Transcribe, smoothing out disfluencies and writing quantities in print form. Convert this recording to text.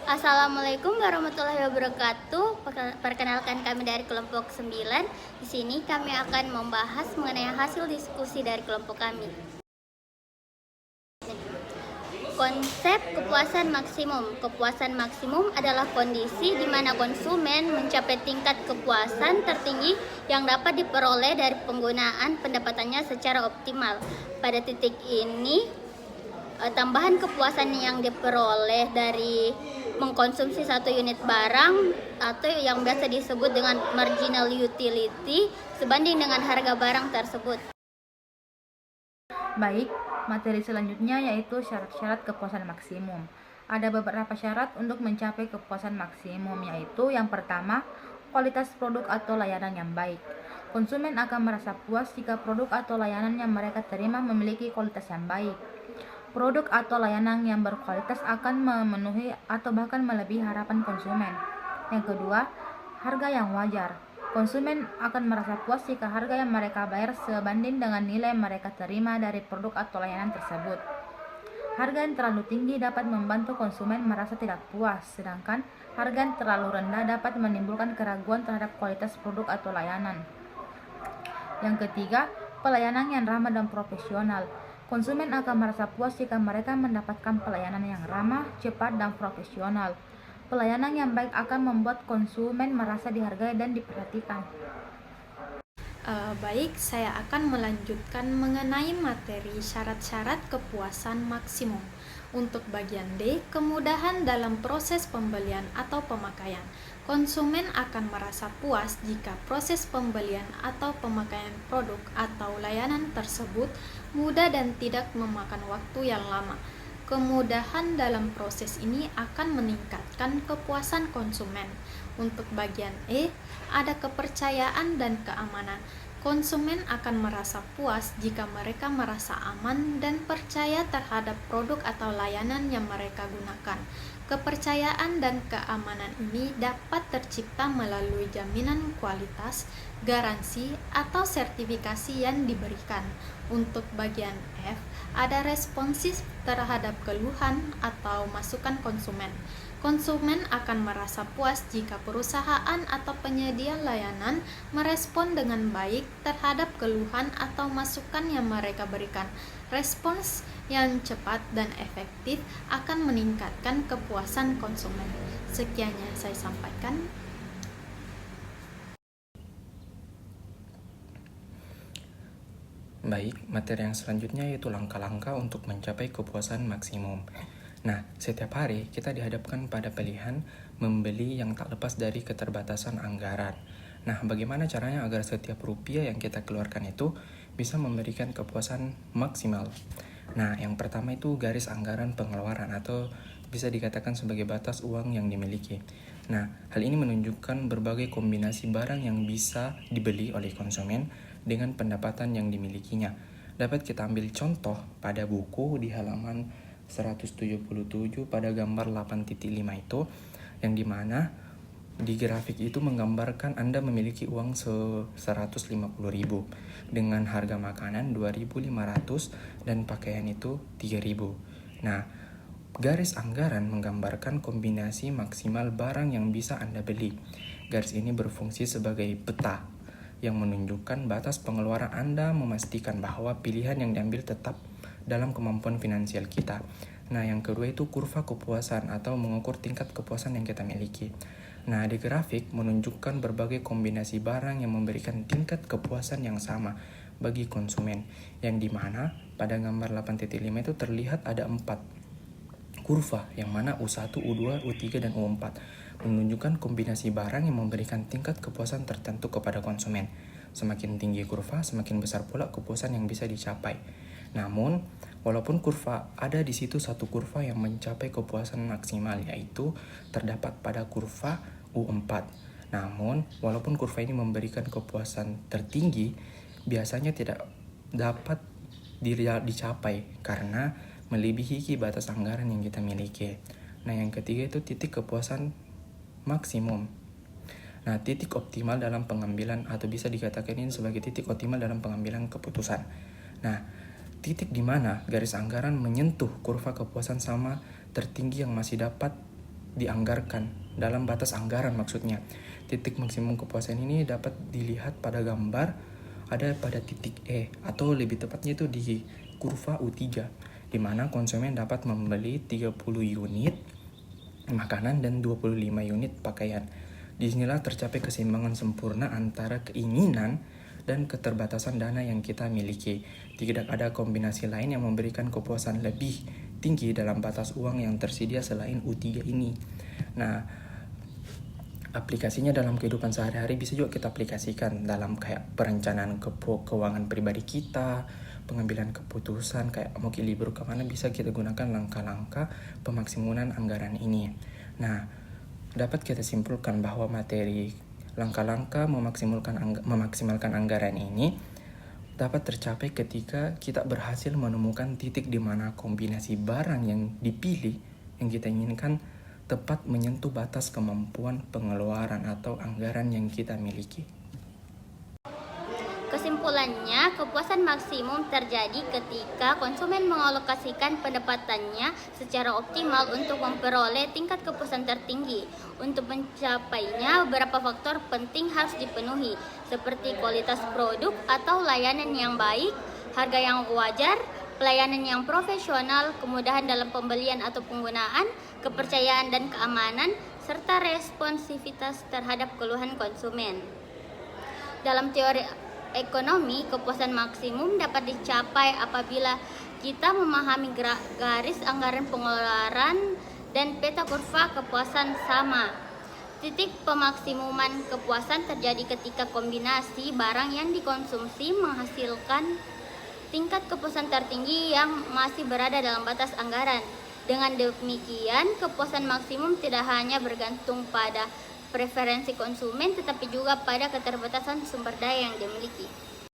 Assalamualaikum warahmatullahi wabarakatuh. Perkenalkan kami dari kelompok 9. Di sini kami akan membahas mengenai hasil diskusi dari kelompok kami. Konsep kepuasan maksimum. Kepuasan maksimum adalah kondisi di mana konsumen mencapai tingkat kepuasan tertinggi yang dapat diperoleh dari penggunaan pendapatannya secara optimal. Pada titik ini, tambahan kepuasan yang diperoleh dari mengkonsumsi satu unit barang atau yang biasa disebut dengan marginal utility sebanding dengan harga barang tersebut. Baik, materi selanjutnya yaitu syarat-syarat kepuasan maksimum. Ada beberapa syarat untuk mencapai kepuasan maksimum, yaitu yang pertama, kualitas produk atau layanan yang baik. Konsumen akan merasa puas jika produk atau layanan yang mereka terima memiliki kualitas yang baik. Produk atau layanan yang berkualitas akan memenuhi atau bahkan melebihi harapan konsumen. Yang kedua, harga yang wajar. Konsumen akan merasa puas jika harga yang mereka bayar sebanding dengan nilai yang mereka terima dari produk atau layanan tersebut. Harga yang terlalu tinggi dapat membantu konsumen merasa tidak puas, sedangkan harga yang terlalu rendah dapat menimbulkan keraguan terhadap kualitas produk atau layanan. Yang ketiga, pelayanan yang ramah dan profesional. Konsumen akan merasa puas jika mereka mendapatkan pelayanan yang ramah, cepat, dan profesional. Pelayanan yang baik akan membuat konsumen merasa dihargai dan diperhatikan. Baik, saya akan melanjutkan mengenai materi syarat-syarat kepuasan maksimum. Untuk bagian D, kemudahan dalam proses pembelian atau pemakaian. Konsumen akan merasa puas jika proses pembelian atau pemakaian produk atau layanan tersebut mudah dan tidak memakan waktu yang lama. Kemudahan dalam proses ini akan meningkatkan kepuasan konsumen. Untuk bagian E, ada kepercayaan dan keamanan. Konsumen akan merasa puas jika mereka merasa aman dan percaya terhadap produk atau layanan yang mereka gunakan. Kepercayaan dan keamanan ini dapat tercipta melalui jaminan kualitas, garansi, atau sertifikasi yang diberikan. Untuk bagian F, ada responsif terhadap keluhan atau masukan konsumen. Konsumen akan merasa puas jika perusahaan atau penyedia layanan merespon dengan baik terhadap keluhan atau masukan yang mereka berikan. Respons yang cepat dan efektif akan meningkatkan kepuasan konsumen. Sekian yang saya sampaikan. Baik, materi yang selanjutnya yaitu langkah-langkah untuk mencapai kepuasan maksimum. Nah, setiap hari kita dihadapkan pada pilihan membeli yang tak lepas dari keterbatasan anggaran. Nah, bagaimana caranya agar setiap rupiah yang kita keluarkan itu bisa memberikan kepuasan maksimal? Nah, yang pertama itu garis anggaran pengeluaran atau bisa dikatakan sebagai batas uang yang dimiliki. Nah, hal ini menunjukkan berbagai kombinasi barang yang bisa dibeli oleh konsumen dengan pendapatan yang dimilikinya. Dapat kita ambil contoh pada buku di halaman 177 pada gambar 8.5 itu, yang dimana di grafik itu menggambarkan Anda memiliki uang 150.000 dengan harga makanan 2.500 dan pakaian itu 3.000. Nah, garis anggaran menggambarkan kombinasi maksimal barang yang bisa Anda beli. Garis ini berfungsi sebagai peta yang menunjukkan batas pengeluaran Anda, memastikan bahwa pilihan yang diambil tetap dalam kemampuan finansial kita. Nah, yang kedua itu kurva kepuasan atau mengukur tingkat kepuasan yang kita miliki. Nah, di grafik menunjukkan berbagai kombinasi barang yang memberikan tingkat kepuasan yang sama bagi konsumen, yang dimana pada gambar 8.5 itu terlihat ada 4 kurva, yang mana U1, U2, U3, dan U4 menunjukkan kombinasi barang yang memberikan tingkat kepuasan tertentu kepada konsumen. Semakin tinggi kurva, semakin besar pula kepuasan yang bisa dicapai. Namun, walaupun kurva ada di situ satu kurva yang mencapai kepuasan maksimal, yaitu terdapat pada kurva U4. Namun, walaupun kurva ini memberikan kepuasan tertinggi, biasanya tidak dapat dicapai karena melebihi batas anggaran yang kita miliki. Nah, yang ketiga itu titik kepuasan maksimum. Nah, titik optimal dalam pengambilan atau bisa dikatakan ini sebagai titik optimal dalam pengambilan keputusan. Nah, titik di mana garis anggaran menyentuh kurva kepuasan sama tertinggi yang masih dapat dianggarkan, dalam batas anggaran maksudnya. Titik maksimum kepuasan ini dapat dilihat pada gambar ada pada titik E, atau lebih tepatnya itu di kurva U3, di mana konsumen dapat membeli 30 unit makanan dan 25 unit pakaian. Disinilah tercapai keseimbangan sempurna antara keinginan dan keterbatasan dana yang kita miliki. Tidak ada kombinasi lain yang memberikan kepuasan lebih tinggi dalam batas uang yang tersedia selain U3 ini. Nah, aplikasinya dalam kehidupan sehari-hari bisa juga kita aplikasikan dalam kayak perencanaan keuangan pribadi kita, pengambilan keputusan kayak mau libur kemana, bisa kita gunakan langkah-langkah pemaksimuman anggaran ini. Nah, dapat kita simpulkan bahwa materi langkah-langkah memaksimalkan anggaran ini dapat tercapai ketika kita berhasil menemukan titik di mana kombinasi barang yang dipilih yang kita inginkan tepat menyentuh batas kemampuan pengeluaran atau anggaran yang kita miliki. Kesimpulannya, kepuasan maksimum terjadi ketika konsumen mengalokasikan pendapatannya secara optimal untuk memperoleh tingkat kepuasan tertinggi. Untuk mencapainya, beberapa faktor penting harus dipenuhi, seperti kualitas produk atau layanan yang baik, harga yang wajar, pelayanan yang profesional, kemudahan dalam pembelian atau penggunaan, kepercayaan dan keamanan, serta responsivitas terhadap keluhan konsumen. Dalam teori ekonomi, kepuasan maksimum dapat dicapai apabila kita memahami garis anggaran pengeluaran dan peta kurva kepuasan sama. Titik pemaksimuman kepuasan terjadi ketika kombinasi barang yang dikonsumsi menghasilkan tingkat kepuasan tertinggi yang masih berada dalam batas anggaran. Dengan demikian, kepuasan maksimum tidak hanya bergantung pada preferensi konsumen, tetapi juga pada keterbatasan sumber daya yang dimiliki.